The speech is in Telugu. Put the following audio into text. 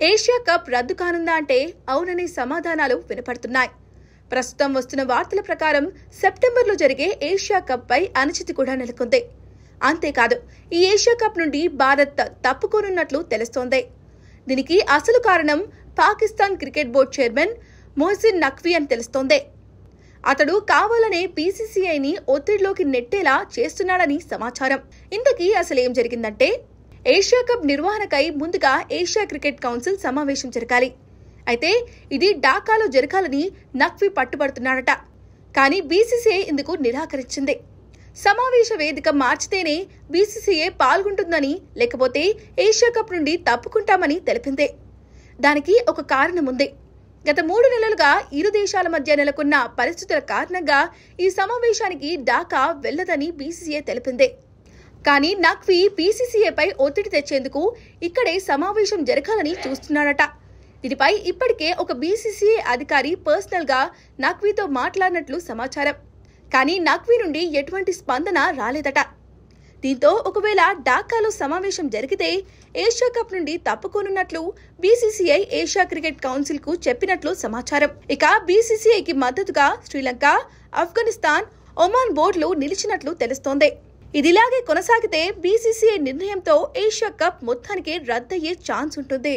ఏషియా కప్ రద్దు కానుందా అంటే అవుననే సమాధానాలు వినపడుతున్నాయి. ప్రస్తుతం వస్తున్న వార్తల ప్రకారం సెప్టెంబర్లో జరిగే ఏషియా కప్ పై అనిశ్చితి కూడా నెలకొంది. అంతేకాదు ఈ ఏషియా కప్ నుండి భారత్ తప్పుకోనున్నట్లు తెలుస్తోంది. దీనికి అసలు కారణం Pakistan cricket board chairman Mohsin Naqvi అని తెలుస్తోంది. అతడు కావాలనే బీసీసీఐని ఒత్తిడిలోకి నెట్టేలా చేస్తున్నాడని సమాచారం. ఇంతకీ అసలేం జరిగిందంటే, ఏషియా కప్ నిర్వహణకై ముందుగా ఏషియా క్రికెట్ కౌన్సిల్ సమావేశం జరగాలి. అయితే ఇది ఢాకాలో జరగాలని నఖ్వీ పట్టుబడుతున్నాడట. కానీ బీసీసీఐ ఇందుకు నిరాకరించింది. సమావేశ వేదిక మార్చితేనే బీసీసీఐ పాల్గొంటుందని, లేకపోతే ఏషియా కప్ నుండి తప్పుకుంటామని తెలిపింది. దానికి ఒక కారణం ఉంది. గత 3 నెలలుగా ఇరు దేశాల మధ్య నెలకొన్న పరిస్థితుల కారణంగా ఈ సమావేశానికి ఢాకా వెళ్లదని బీసీసీఐ తెలిపింది. కానీ నఖ్వీ బీసీసీఐపై ఒత్తిడి తెచ్చేందుకు ఇక్కడే సమావేశం జరగాలని చూస్తున్నాడట. దీనిపై ఇప్పటికే ఒక బీసీసీఐ అధికారి పర్సనల్ గా నఖ్వీతో మాట్లాడినట్లు సమాచారం. కానీ నఖ్వీ నుండి ఎటువంటి స్పందన రాలేదట. దీంతో ఒకవేళ ఢాకాలో సమావేశం జరిగితే ఏషియా కప్ నుండి తప్పుకోనున్నట్లు బీసీసీఐ ఏషియా క్రికెట్ కౌన్సిల్ కు చెప్పినట్లు సమాచారం. ఇక బీసీసీఐకి మద్దతుగా శ్రీలంక, ఆఫ్ఘనిస్తాన్, ఒమాన్ బోర్డులు నిలిచినట్లు తెలుస్తోంది. ఇదిలాగే కొనసాగితే బీసీసీఐ నిర్ణయంతో ఏషియా కప్ మొత్తానికి రద్దయ్యే ఛాన్స్ ఉంటుంది.